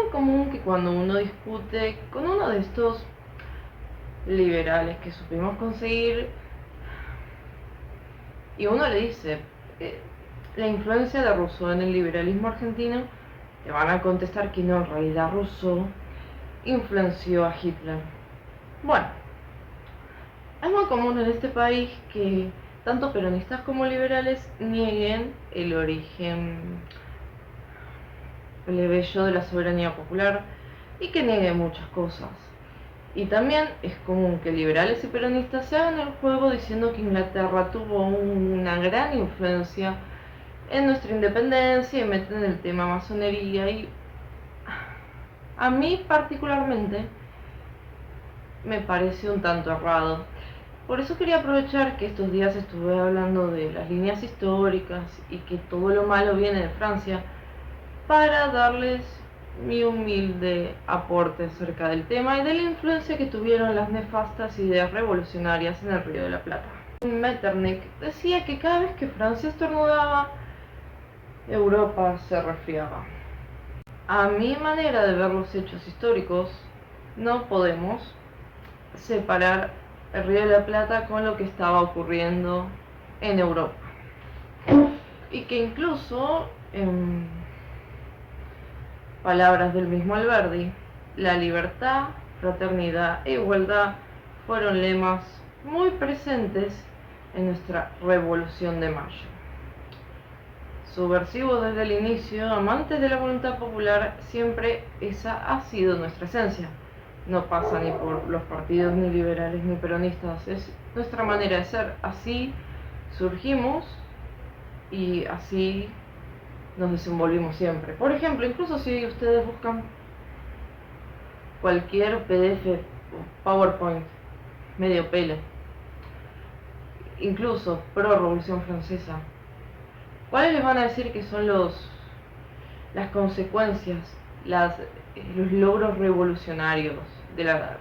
muy común que cuando uno discute con uno de estos liberales que supimos conseguir, y uno le dice la influencia de Rousseau en el liberalismo argentino, te van a contestar que no, en realidad Rousseau influenció a Hitler. Bueno, es muy común en este país que tanto peronistas como liberales nieguen el origen plebeyo de la soberanía popular y que nieguen muchas cosas. Y también es común que liberales y peronistas se hagan el juego diciendo que Inglaterra tuvo una gran influencia en nuestra independencia y meten el tema masonería, y a mí particularmente me parece un tanto errado. Por eso quería aprovechar que estos días estuve hablando de las líneas históricas y que todo lo malo viene de Francia, para darles mi humilde aporte acerca del tema y de la influencia que tuvieron las nefastas ideas revolucionarias en el Río de la Plata. Metternich decía que cada vez que Francia estornudaba, Europa se resfriaba. A mi manera de ver los hechos históricos, no podemos separar el Río de la Plata con lo que estaba ocurriendo en Europa. Y que incluso, en palabras del mismo Alberdi, la libertad, fraternidad e igualdad fueron lemas muy presentes en nuestra Revolución de Mayo. Subversivos desde el inicio, amantes de la voluntad popular, siempre esa ha sido nuestra esencia. No pasa ni por los partidos ni liberales ni peronistas, es nuestra manera de ser. Así surgimos y así nos desenvolvimos siempre. Por ejemplo, incluso si ustedes buscan cualquier PDF o PowerPoint medio pelo, incluso pro Revolución Francesa, ¿cuáles les van a decir que son las consecuencias, los logros revolucionarios de la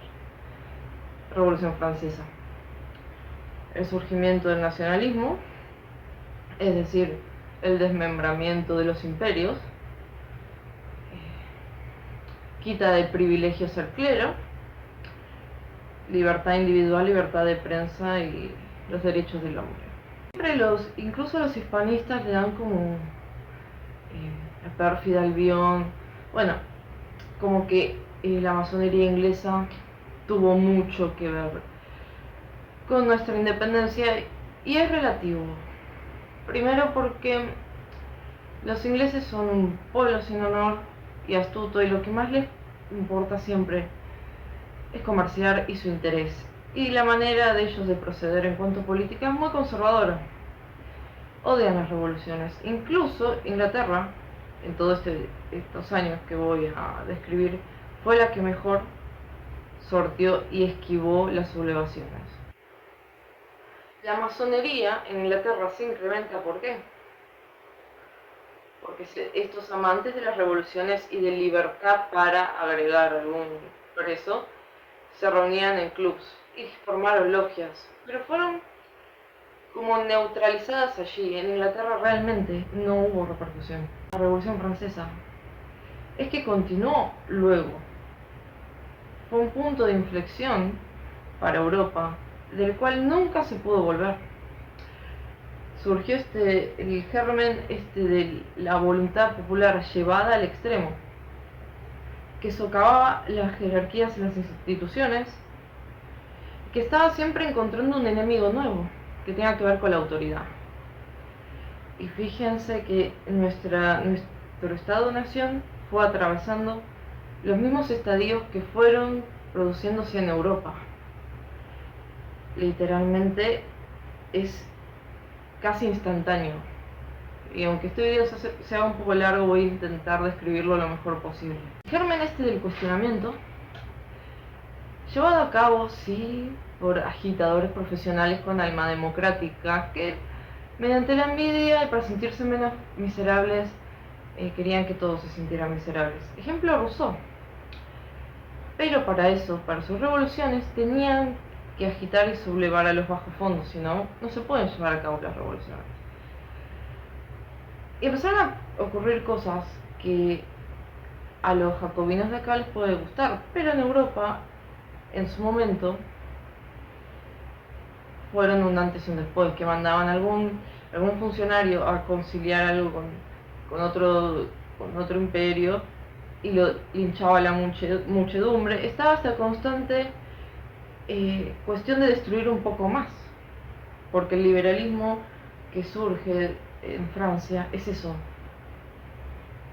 Revolución Francesa? El surgimiento del nacionalismo, es decir, el desmembramiento de los imperios, quita de privilegios al clero, libertad individual, libertad de prensa y los derechos del hombre. Siempre incluso los hispanistas le dan como la pérfida Albión, bueno, como que la masonería inglesa tuvo mucho que ver con nuestra independencia, y es relativo. Primero porque los ingleses son un pueblo sin honor y astuto, y lo que más les importa siempre es comerciar y su interés. Y la manera de ellos de proceder en cuanto a política es muy conservadora. Odian las revoluciones. Incluso Inglaterra, en todos estos años que voy a describir, fue la que mejor sorteó y esquivó las sublevaciones. La masonería en Inglaterra se incrementa, ¿por qué? Porque estos amantes de las revoluciones y de libertad, para agregar algún preso, se reunían en clubs y formaron logias, pero fueron como neutralizadas allí. En Inglaterra realmente no hubo repercusión. La Revolución Francesa es que continuó luego. Fue un punto de inflexión para Europa, del cual nunca se pudo volver. Surgió el germen de la voluntad popular llevada al extremo, que socavaba las jerarquías en las instituciones, que estaba siempre encontrando un enemigo nuevo que tenga que ver con la autoridad. Y fíjense que nuestro Estado-Nación fue atravesando los mismos estadios que fueron produciéndose en Europa. Literalmente es casi instantáneo. Y aunque este video sea un poco largo, voy a intentar describirlo lo mejor posible. El germen del cuestionamiento, llevado a cabo, sí, por agitadores profesionales con alma democrática, que mediante la envidia y para sentirse menos miserables, querían que todos se sintieran miserables. Ejemplo, Rousseau. Pero para eso, para sus revoluciones, tenían que agitar y sublevar a los bajos fondos, si no, no se pueden llevar a cabo las revoluciones. Y empezaron a ocurrir cosas que a los jacobinos de acá les puede gustar, pero en Europa, en su momento, fueron un antes y un después, que mandaban algún funcionario a conciliar algo con otro imperio y lo linchaba la muchedumbre. Estaba esta constante cuestión de destruir un poco más, porque el liberalismo que surge en Francia es eso,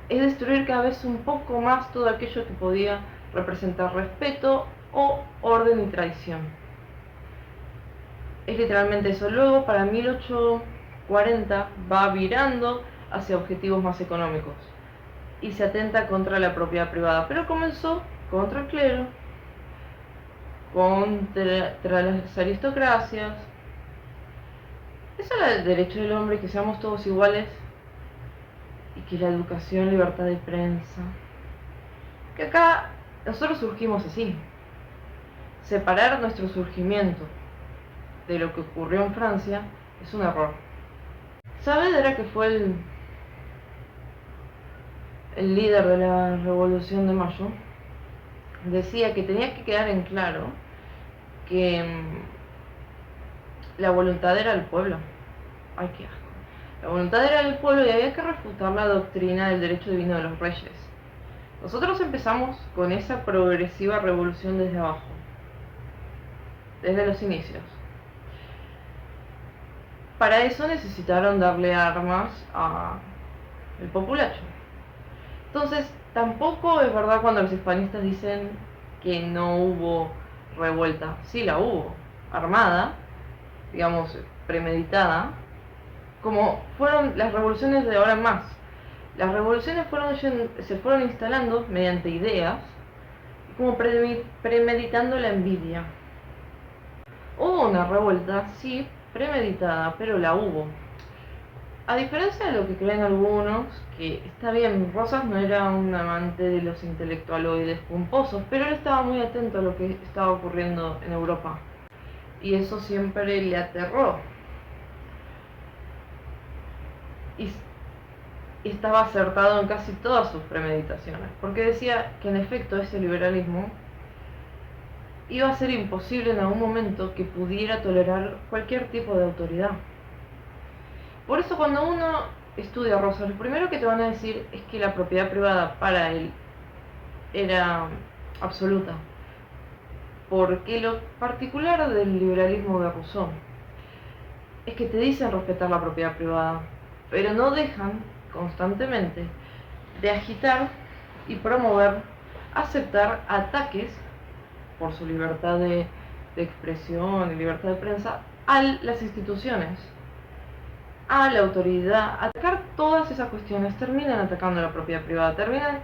es destruir cada vez un poco más todo aquello que podía representar respeto o orden y tradición. Es literalmente eso. Luego, para 1840, va virando hacia objetivos más económicos y se atenta contra la propiedad privada, pero comenzó contra el clero, contra las aristocracias. Eso era el derecho del hombre, que seamos todos iguales, y que la educación, libertad de prensa. Que acá nosotros surgimos así. Separar nuestro surgimiento de lo que ocurrió en Francia es un error. Saavedra, que fue el líder de la Revolución de Mayo, decía que tenía que quedar en claro que la voluntad era del pueblo. Ay, qué asco. La voluntad era del pueblo y había que refutar la doctrina del derecho divino de los reyes. Nosotros empezamos con esa progresiva revolución desde abajo, desde los inicios. Para eso necesitaron darle armas al populacho. Entonces, tampoco es verdad cuando los hispanistas dicen que no hubo revuelta. Sí la hubo, armada, digamos, premeditada, como fueron las revoluciones de ahora en más. Las revoluciones se fueron instalando mediante ideas, como premeditando la envidia. Hubo una revuelta, sí, premeditada, pero la hubo. A diferencia de lo que creen algunos, que está bien, Rosas no era un amante de los intelectualoides pomposos, pero él estaba muy atento a lo que estaba ocurriendo en Europa. Y eso siempre le aterró. Y estaba acertado en casi todas sus premeditaciones, porque decía que en efecto ese liberalismo iba a ser imposible en algún momento que pudiera tolerar cualquier tipo de autoridad. Por eso cuando uno estudia a Rosas, lo primero que te van a decir es que la propiedad privada para él era absoluta, porque lo particular del liberalismo de Rousseau es que te dicen respetar la propiedad privada, pero no dejan constantemente de agitar y promover, aceptar ataques por su libertad de expresión y libertad de prensa a las instituciones, a la autoridad. Atacar todas esas cuestiones terminan atacando la propiedad privada, terminan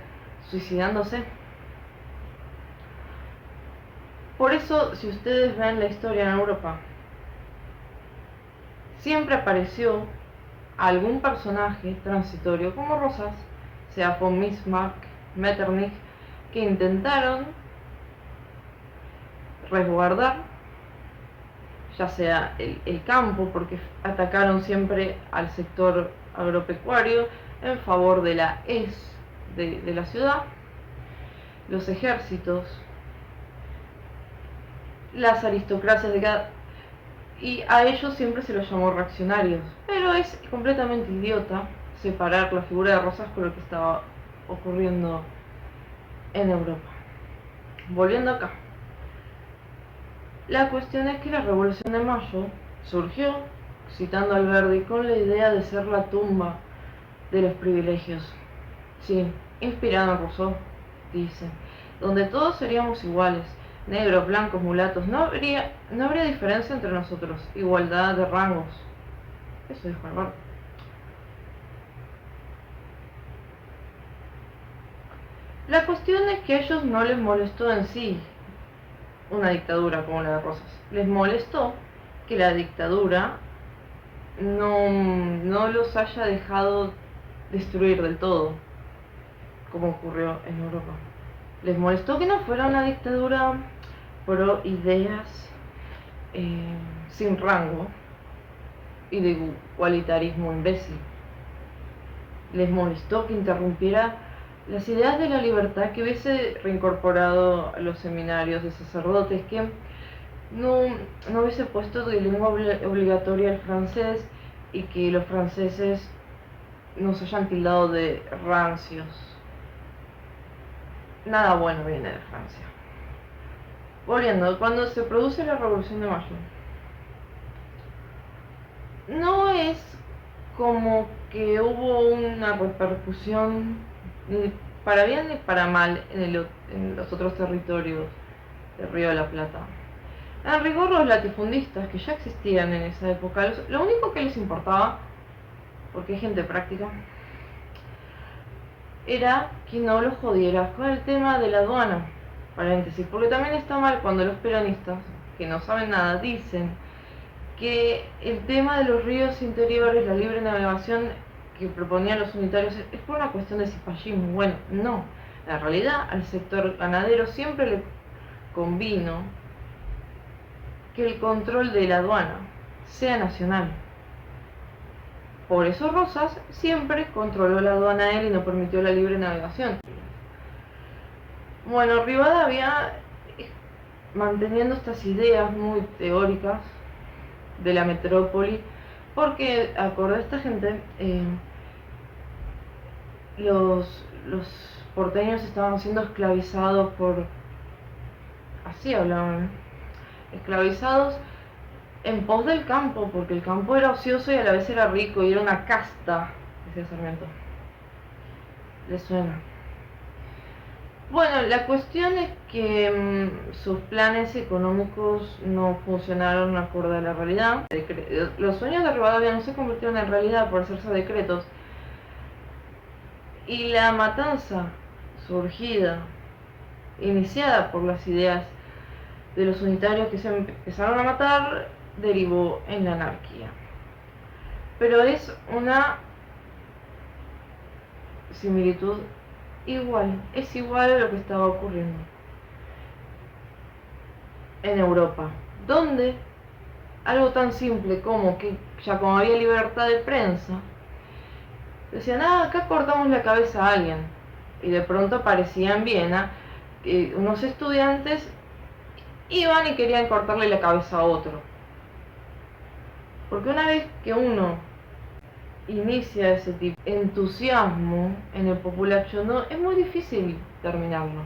suicidándose. Por eso, si ustedes ven la historia en Europa, siempre apareció algún personaje transitorio como Rosas, sea von Bismarck, Metternich, que intentaron resguardar ya sea el campo, porque atacaron siempre al sector agropecuario en favor de de la ciudad, los ejércitos, las aristocracias de cada... Y a ellos siempre se los llamó reaccionarios, pero es completamente idiota separar la figura de Rosas con lo que estaba ocurriendo en Europa. Volviendo acá, la cuestión es que la Revolución de Mayo surgió, citando a Alberdi, con la idea de ser la tumba de los privilegios. Sí, inspirado en Rousseau, dice, donde todos seríamos iguales, negros, blancos, mulatos, no habría diferencia entre nosotros, igualdad de rangos. Eso dijo Alberdi. La cuestión es que a ellos no les molestó en sí una dictadura como la de Rosas. Les molestó que la dictadura no los haya dejado destruir del todo, como ocurrió en Europa. Les molestó que no fuera una dictadura pro ideas sin rango y de igualitarismo imbécil. Les molestó que interrumpiera las ideas de la libertad, que hubiese reincorporado a los seminarios de sacerdotes, que no, no hubiese puesto de lengua obligatoria el francés y que los franceses nos hayan tildado de rancios. Nada bueno viene de Francia. Volviendo, cuando se produce la Revolución de Mayo, no es como que hubo una repercusión ni para bien ni para mal en los otros territorios del Río de la Plata. En rigor, los latifundistas que ya existían en esa época, lo único que les importaba, porque hay gente práctica, era que no los jodiera con el tema de la aduana. Paréntesis, porque también está mal cuando los peronistas, que no saben nada, dicen que el tema de los ríos interiores, la libre navegación que proponían los unitarios, es por una cuestión de cipallismo. Bueno, no. En realidad, al sector ganadero siempre le convino que el control de la aduana sea nacional. Por eso Rosas siempre controló la aduana él y no permitió la libre navegación. Bueno, Rivadavia, manteniendo estas ideas muy teóricas de la metrópoli, porque acorde a esta gente, los porteños estaban siendo esclavizados por, así hablaban, esclavizados en pos del campo, porque el campo era ocioso y a la vez era rico y era una casta, decía Sarmiento. ¿Les suena? Bueno, la cuestión es que sus planes económicos no funcionaron acorde a la realidad. Los sueños de Rivadavia no se convirtieron en realidad por hacerse decretos. Y la matanza surgida, iniciada por las ideas de los unitarios que se empezaron a matar, derivó en la anarquía. Pero es una similitud igual, es igual a lo que estaba ocurriendo en Europa, donde algo tan simple como que ya como había libertad de prensa, decían, acá cortamos la cabeza a alguien, y de pronto aparecía en Viena unos estudiantes iban y querían cortarle la cabeza a otro, porque una vez que uno inicia ese tipo de entusiasmo en el populacho, no, es muy difícil terminarlo.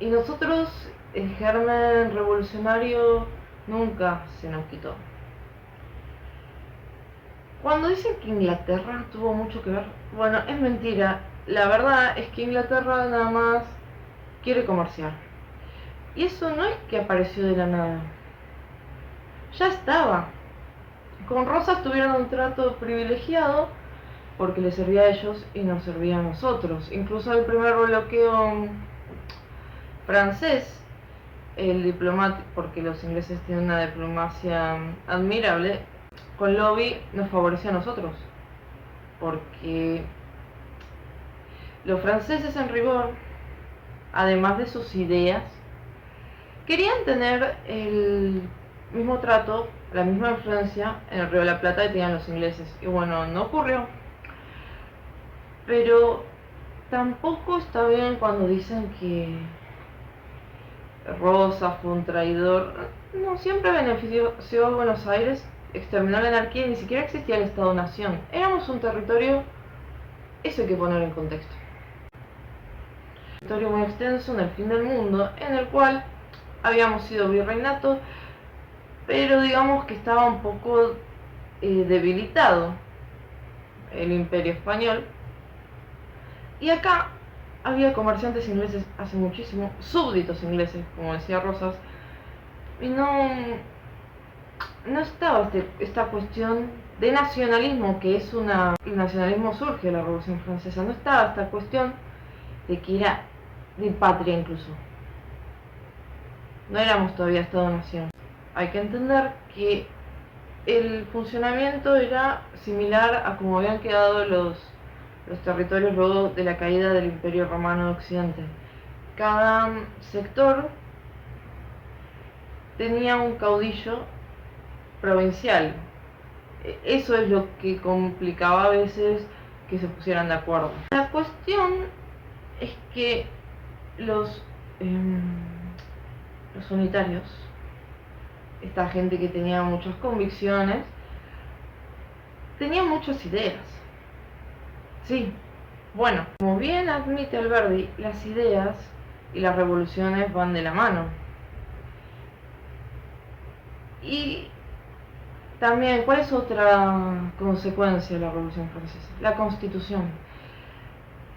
Y nosotros, el germen revolucionario nunca se nos quitó. Cuando dicen que Inglaterra tuvo mucho que ver, bueno, es mentira. La verdad es que Inglaterra nada más quiere comerciar. Y eso no es que apareció de la nada. Ya estaba. Con Rosas tuvieron un trato privilegiado porque les servía a ellos y nos servía a nosotros. Incluso el primer bloqueo francés, el diplomático, porque los ingleses tienen una diplomacia admirable, con lobby nos favorecía a nosotros, porque los franceses en rigor, además de sus ideas, querían tener el mismo trato, la misma influencia en el Río de la Plata que tenían los ingleses. Y bueno, no ocurrió. Pero tampoco está bien cuando dicen que Rosas fue un traidor. No, siempre benefició a Buenos Aires, exterminó la anarquía y ni siquiera existía el Estado-Nación. Éramos un territorio, eso hay que poner en contexto. Un territorio muy extenso en el fin del mundo, en el cual habíamos sido virreinato, pero digamos que estaba un poco debilitado el imperio español. Y acá había comerciantes ingleses hace muchísimo, súbditos ingleses, como decía Rosas, y no estaba esta cuestión de nacionalismo, que es el nacionalismo surge de la Revolución Francesa, no estaba esta cuestión de que era de patria incluso. No éramos todavía Estado-Nación. Hay que entender que el funcionamiento era similar a como habían quedado los territorios luego de la caída del Imperio Romano de Occidente. Cada sector tenía un caudillo provincial. Eso es lo que complicaba a veces que se pusieran de acuerdo. La cuestión es que los unitarios, esta gente que tenía muchas convicciones, tenía muchas ideas. Sí, bueno, como bien admite Alberdi, las ideas y las revoluciones van de la mano. Y también, ¿cuál es otra consecuencia de la Revolución Francesa? La Constitución.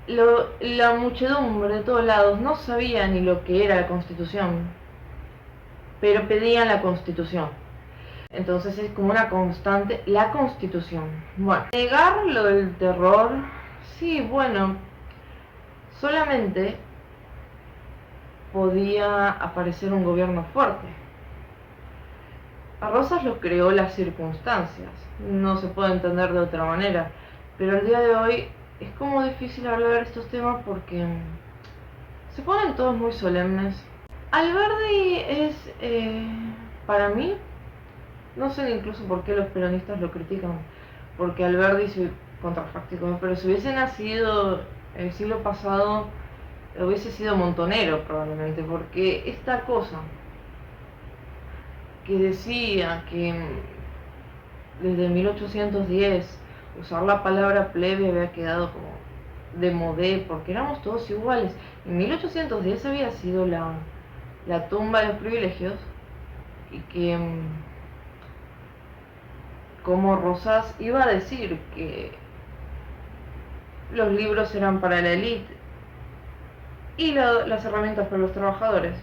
La muchedumbre de todos lados no sabía ni lo que era la Constitución, pero pedían la Constitución. Entonces es como una constante, la Constitución. Bueno, negar lo del terror, sí, bueno, solamente podía aparecer un gobierno fuerte. A Rosas lo creó las circunstancias, no se puede entender de otra manera, pero el día de hoy es como difícil hablar de estos temas porque se ponen todos muy solemnes. Alberdi es, para mí, no sé incluso por qué los peronistas lo critican, porque Alberdi, contrafáctico, pero si hubiese nacido el siglo pasado, hubiese sido montonero probablemente, porque esta cosa que decía que desde 1810 usar la palabra plebe había quedado como de modé porque éramos todos iguales. En 1810 había sido la tumba de los privilegios y que como Rosas iba a decir que los libros eran para la élite y las herramientas para los trabajadores.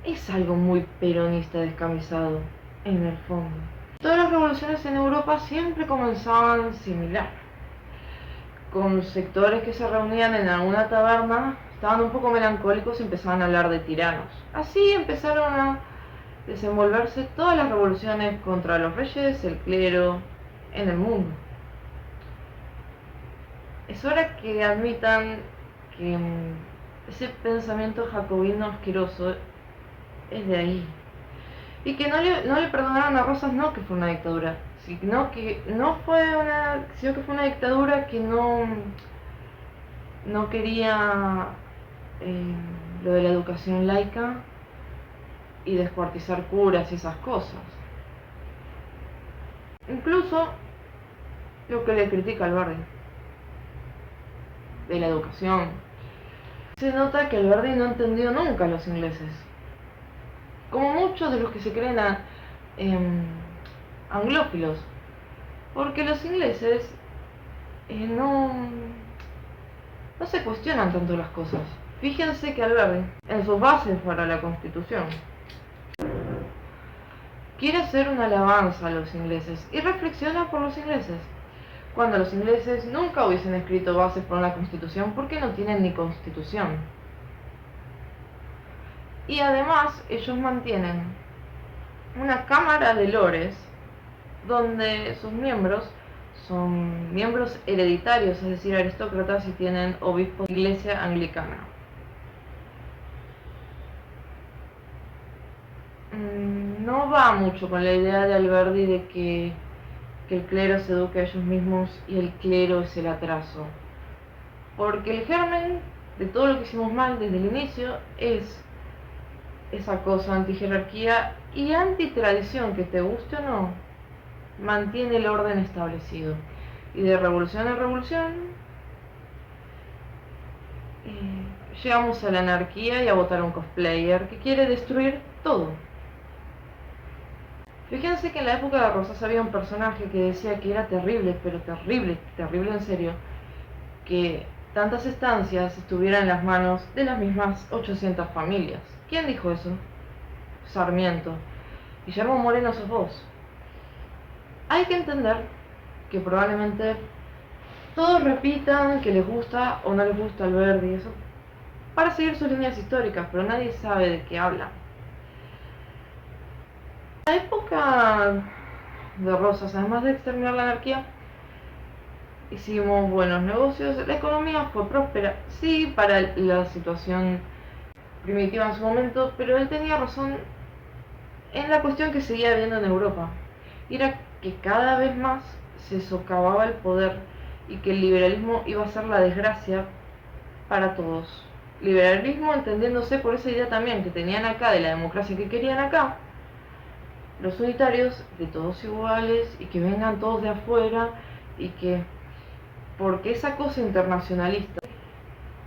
Es algo muy peronista descamisado, en el fondo. Todas las revoluciones en Europa siempre comenzaban similar, con sectores que se reunían en alguna taberna, estaban un poco melancólicos y empezaban a hablar de tiranos. Así empezaron a desenvolverse todas las revoluciones contra los reyes, el clero, en el mundo. Es hora que admitan que ese pensamiento jacobino asqueroso es de ahí. Y que no le perdonaron a Rosas, no que fue una dictadura, sino que fue una dictadura que no quería lo de la educación laica y descuartizar curas y esas cosas. Incluso lo que le critica Alberdi de la educación. Se nota que Alberdi no entendió nunca a los ingleses, como muchos de los que se creen anglófilos, porque los ingleses no se cuestionan tanto las cosas. Fíjense que Alberdi, en sus bases para la Constitución, quiere hacer una alabanza a los ingleses y reflexiona por los ingleses, cuando los ingleses nunca hubiesen escrito bases para una Constitución porque no tienen ni Constitución. Y además ellos mantienen una cámara de lores donde sus miembros son miembros hereditarios, es decir, aristócratas, y tienen obispos de la iglesia anglicana. No va mucho con la idea de Alberdi de que el clero se eduque a ellos mismos y el clero es el atraso, porque el germen de todo lo que hicimos mal desde el inicio es esa cosa anti-jerarquía y anti-tradición, que te guste o no, mantiene el orden establecido. Y de revolución en revolución llegamos a la anarquía y a votar a un cosplayer que quiere destruir todo. Fíjense que en la época de Rosas había un personaje que decía que era terrible, pero terrible, terrible en serio, que tantas estancias estuvieran en las manos de las mismas 800 familias. ¿Quién dijo eso? Sarmiento. Guillermo Moreno sos vos. Hay que entender que probablemente todos repitan que les gusta o no les gusta Alberdi y eso para seguir sus líneas históricas, pero nadie sabe de qué hablan. En la época de Rosas, además de exterminar la anarquía, hicimos buenos negocios, la economía fue próspera, sí, para la situación primitiva en su momento, pero él tenía razón en la cuestión que seguía habiendo en Europa, y era que cada vez más se socavaba el poder y que el liberalismo iba a ser la desgracia para todos. Liberalismo entendiéndose por esa idea también que tenían acá de la democracia que querían acá, los unitarios de todos iguales y que vengan todos de afuera, y que porque esa cosa internacionalista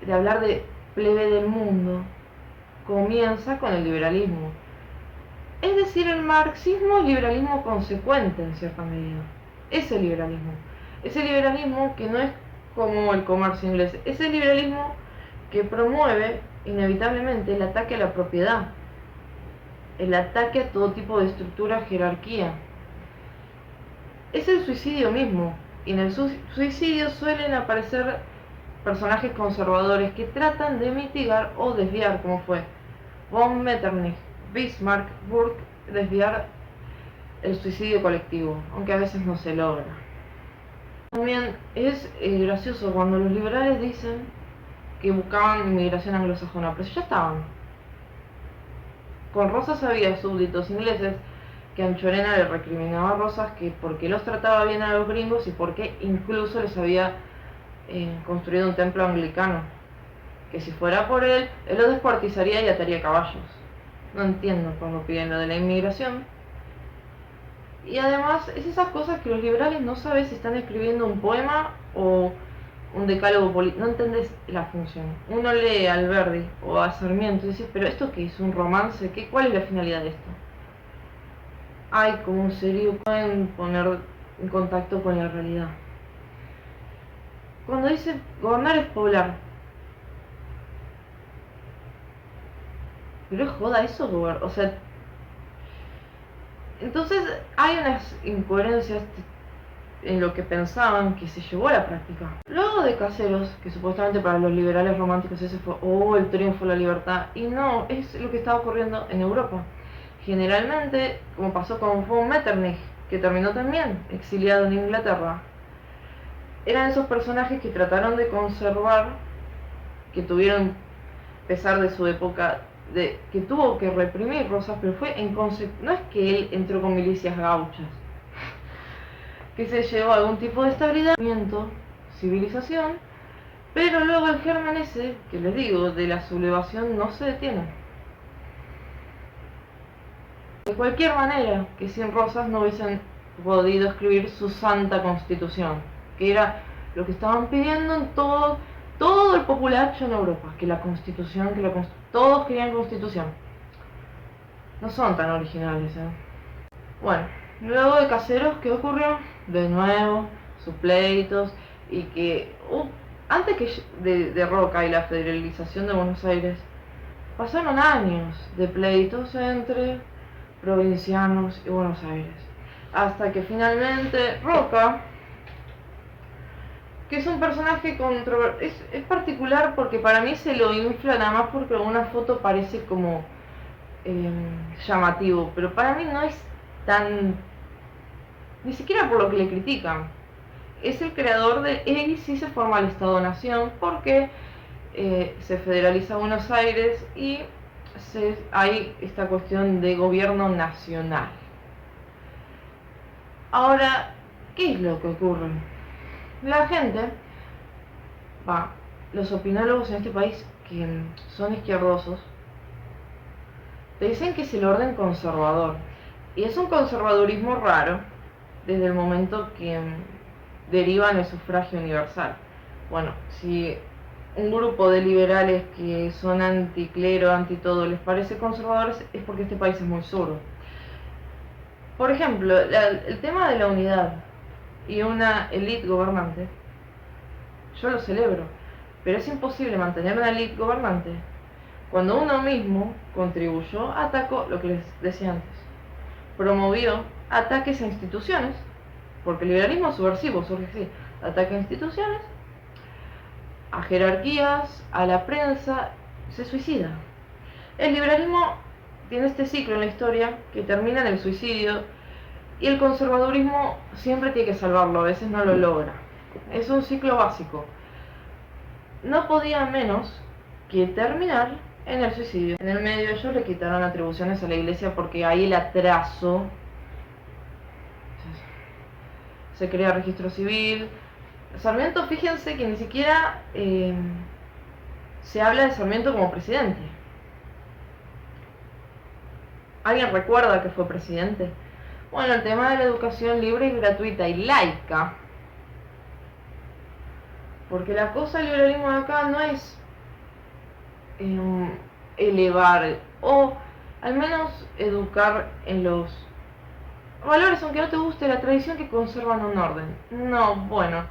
de hablar de plebe del mundo comienza con el liberalismo. Es decir, el marxismo es liberalismo consecuente en cierta medida. Ese liberalismo que no es como el comercio inglés, ese liberalismo que promueve inevitablemente el ataque a la propiedad, el ataque a todo tipo de estructura, jerarquía. Es el suicidio mismo, y en el suicidio suelen aparecer personajes conservadores que tratan de mitigar o desviar, como fue von Metternich, Bismarck, Burke, desviar el suicidio colectivo, aunque a veces no se logra. También es gracioso cuando los liberales dicen que buscaban inmigración anglosajona, pero ya estaban. Con Rosas había súbditos ingleses que Anchorena le recriminaba a Rosas que porque los trataba bien a los gringos y porque incluso les había construido un templo anglicano, que si fuera por él lo descuartizaría y ataría caballos. No entiendo cuando piden lo de la inmigración. Y además es esas cosas que los liberales no saben si están escribiendo un poema o un decálogo político, no entendés la función. Uno lee a Alberdi o a Sarmiento y dice, pero ¿esto qué es? ¿Un romance? ¿Cuál es la finalidad de esto? Hay como un serio, pueden poner en contacto con la realidad. Cuando dice gobernar es poblar, pero es joda eso, o sea, entonces hay unas incoherencias en lo que pensaban que se llevó a la práctica. Luego de Caseros, que supuestamente para los liberales románticos ese fue el triunfo de la libertad, y no, es lo que estaba ocurriendo en Europa. Generalmente, como pasó con von Metternich, que terminó también exiliado en Inglaterra, eran esos personajes que trataron de conservar, que tuvieron, a pesar de su época, que tuvo que reprimir Rosas, pero fue no es que él entró con milicias gauchas, que se llevó a algún tipo de estabilidad, civilización, pero luego el germen ese, que les digo, de la sublevación no se detiene. De cualquier manera, que sin Rosas no hubiesen podido escribir su santa constitución, que era lo que estaban pidiendo en todo el populacho en Europa, que la constitución, todos querían constitución. No son tan originales, Bueno, luego de Caseros, ¿qué ocurrió? De nuevo, sus pleitos, y que antes de Roca y la federalización de Buenos Aires, pasaron años de pleitos entre provincianos y Buenos Aires, hasta que finalmente Roca, que es un personaje es particular porque para mí se lo infla nada más porque una foto parece como llamativo, pero para mí no es tan, ni siquiera por lo que le critican. Es el creador él sí se forma el Estado-Nación porque se federaliza Buenos Aires y hay esta cuestión de gobierno nacional. Ahora, ¿qué es lo que ocurre? La gente, los opinólogos en este país que son izquierdosos, te dicen que es el orden conservador. Y es un conservadurismo raro desde el momento que deriva en el sufragio universal. Bueno, si un grupo de liberales que son anticlero, anti todo, les parece conservadores, es porque este país es muy zurdo. Por ejemplo, el tema de la unidad y una élite gobernante, yo lo celebro, pero es imposible mantener una élite gobernante cuando uno mismo contribuyó, atacó lo que les decía antes, promovió ataques a instituciones, porque el liberalismo subversivo surge así, ataque a instituciones, a jerarquías, a la prensa, se suicida. El liberalismo tiene este ciclo en la historia que termina en el suicidio, y el conservadurismo siempre tiene que salvarlo, a veces no lo logra. Es un ciclo básico. No podía menos que terminar en el suicidio. En el medio ellos le quitaron atribuciones a la iglesia porque ahí el atraso, se crea registro civil, Sarmiento, fíjense que ni siquiera se habla de Sarmiento como presidente. ¿Alguien recuerda que fue presidente? Bueno, el tema de la educación libre y gratuita y laica. Porque la cosa del liberalismo de acá no es elevar o al menos educar en los valores, aunque no te guste la tradición, que conservan un orden. No, bueno,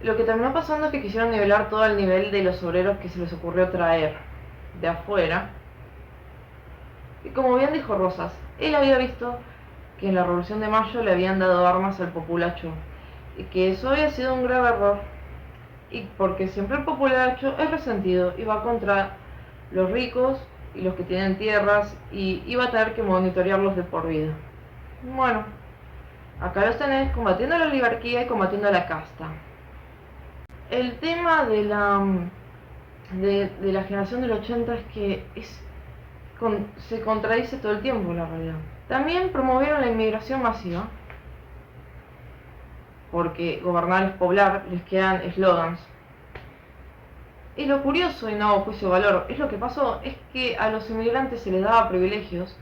lo que terminó pasando es que quisieron nivelar todo al nivel de los obreros que se les ocurrió traer de afuera. Y como bien dijo Rosas, él había visto que en la Revolución de Mayo le habían dado armas al populacho y que eso había sido un grave error, y porque siempre el populacho es resentido y va contra los ricos y los que tienen tierras y iba a tener que monitorearlos de por vida. Bueno, acá los tenés combatiendo la oligarquía y combatiendo la casta. El tema de la generación del 80 es que se contradice todo el tiempo, la realidad. También promovieron la inmigración masiva, porque gobernar es poblar, les quedan eslogans. Y lo curioso, y no juicio de valor, es lo que pasó, es que a los inmigrantes se les daba privilegios,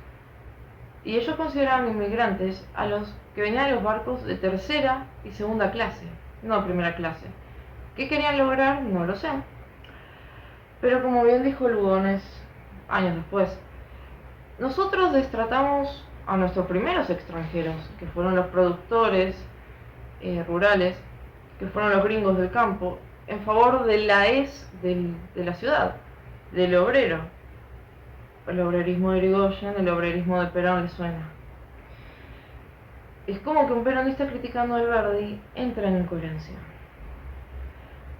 y ellos consideraban inmigrantes a los que venían en los barcos de tercera y segunda clase, no primera clase. ¿Qué querían lograr? No lo sé. Pero como bien dijo Lugones, años después, nosotros destratamos a nuestros primeros extranjeros, que fueron los productores rurales, que fueron los gringos del campo, en favor de la de la ciudad, del obrero. El obrerismo de Irigoyen, el obrerismo de Perón le suena. Es como que un peronista criticando al Verdi entra en incoherencia.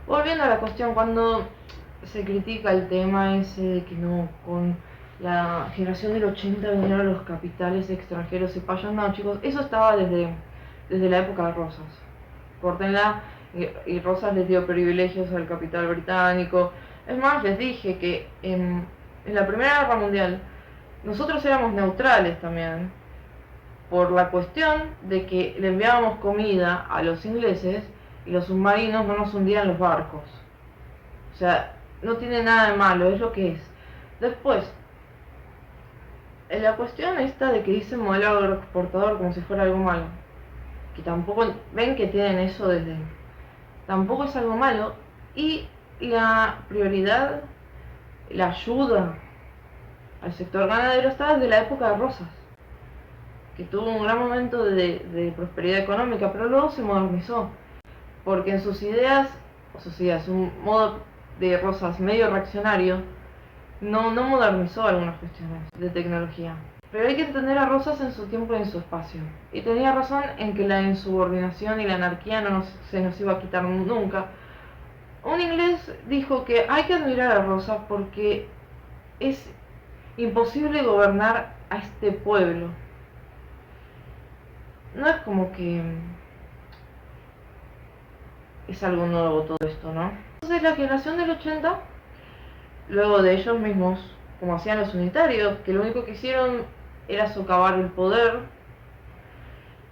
Volviendo a la cuestión, cuando se critica el tema ese de que no, con la generación del 80 vinieron los capitales extranjeros y payos, no chicos, eso estaba desde la época de Rosas. Córtenla, y Rosas les dio privilegios al capital británico. Es más, les dije que en la Primera Guerra Mundial nosotros éramos neutrales también, por la cuestión de que le enviábamos comida a los ingleses y los submarinos no nos hundían los barcos. O sea, no tiene nada de malo, es lo que es. Después, en la cuestión esta de que dicen modelo agroexportador como si fuera algo malo, que tampoco ven que tienen eso desde... Tampoco es algo malo, y la prioridad, la ayuda al sector ganadero está desde la época de Rosas, que tuvo un gran momento de prosperidad económica, pero luego se modernizó, porque en sus ideas, un modo de Rosas medio reaccionario, no modernizó algunas cuestiones de tecnología. Pero hay que entender a Rosas en su tiempo y en su espacio. Y tenía razón en que la insubordinación y la anarquía se nos iba a quitar nunca. Un inglés dijo que hay que admirar a Rosas porque es imposible gobernar a este pueblo. No es como que es algo nuevo todo esto, ¿no? Entonces la generación del 80, luego de ellos mismos, como hacían los unitarios, que lo único que hicieron era socavar el poder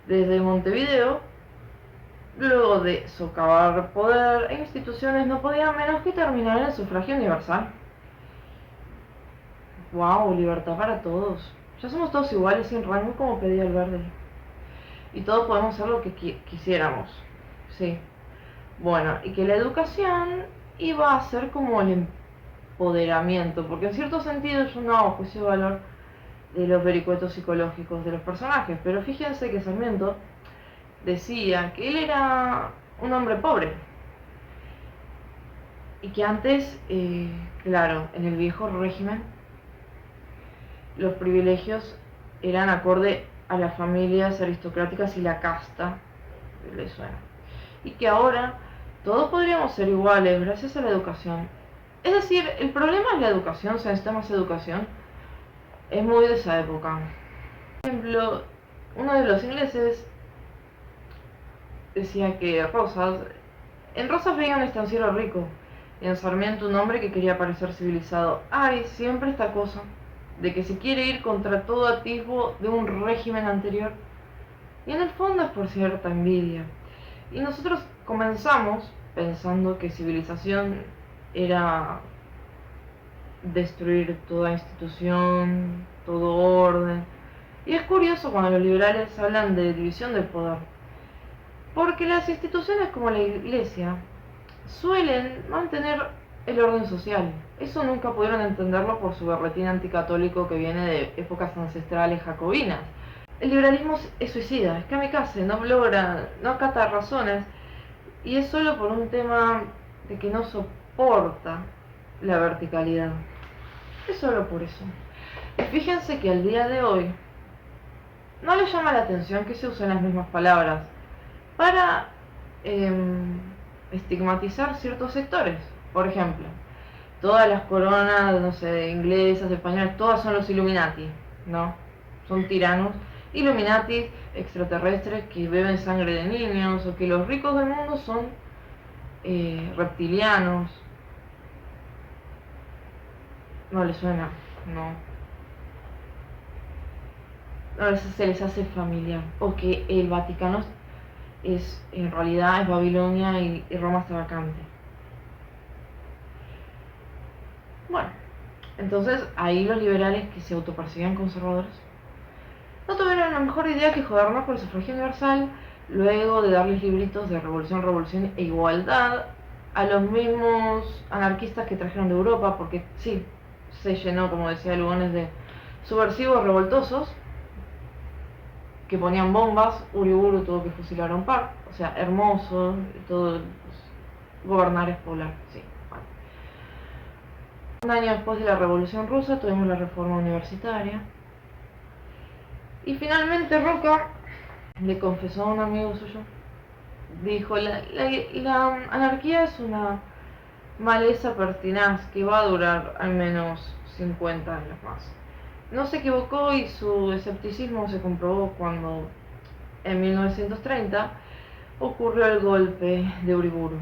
desde Montevideo, luego de socavar poder e instituciones, no podían menos que terminar en el sufragio universal. ¡Wow! Libertad para todos. Ya somos todos iguales sin rango como pedía el Verde. Y todos podemos hacer lo que quisiéramos. Sí. Bueno, y que la educación iba a ser como el empoderamiento, porque en cierto sentido yo no hago juicio de valor de los vericuetos psicológicos de los personajes, pero fíjense que Sarmiento decía que él era un hombre pobre y que antes, claro, en el viejo régimen los privilegios eran acorde a las familias aristocráticas y la casta, le suena, y que ahora todos podríamos ser iguales gracias a la educación. Es decir, el problema es la educación, se necesita más educación, es muy de esa época. Por ejemplo, uno de los ingleses decía que en Rosas veía un estanciero rico, y en Sarmiento un hombre que quería parecer civilizado. Hay siempre esta cosa de que se quiere ir contra todo atisbo de un régimen anterior, y en el fondo es por cierta envidia. Y nosotros comenzamos pensando que civilización era destruir toda institución, todo orden. Y es curioso cuando los liberales hablan de división del poder, porque las instituciones como la iglesia suelen mantener el orden social. Eso nunca pudieron entenderlo por su berretín anticatólico que viene de épocas ancestrales jacobinas. El liberalismo es suicida, es kamikaze, no logra, no acata razones, y es solo por un tema de que no soporta la verticalidad. Es solo por eso. Y fíjense que al día de hoy no les llama la atención que se usen las mismas palabras para estigmatizar ciertos sectores. Por ejemplo, todas las coronas, no sé, inglesas, españolas, todas son los Illuminati, ¿no? Son tiranos. Illuminati extraterrestres que beben sangre de niños, o que los ricos del mundo son reptilianos. No les suena, no. A veces se les hace familiar. O que el Vaticano en realidad es Babilonia y Roma está vacante. Bueno, entonces ahí los liberales que se autopercibían conservadores no tuvieron la mejor idea que jodernos por el sufragio universal, luego de darles libritos de revolución, revolución e igualdad a los mismos anarquistas que trajeron de Europa, porque sí, se llenó, como decía Lugones, de subversivos revoltosos que ponían bombas. Uriburu tuvo que fusilar a un par, o sea, Hermoso, todo, pues, gobernar es poblar, sí. Bueno. Un año después de la Revolución Rusa tuvimos la reforma universitaria. Y finalmente Roca le confesó a un amigo suyo, dijo, la anarquía es una maleza pertinaz que va a durar al menos 50 años más. No se equivocó y su escepticismo se comprobó cuando en 1930 ocurrió el golpe de Uriburu.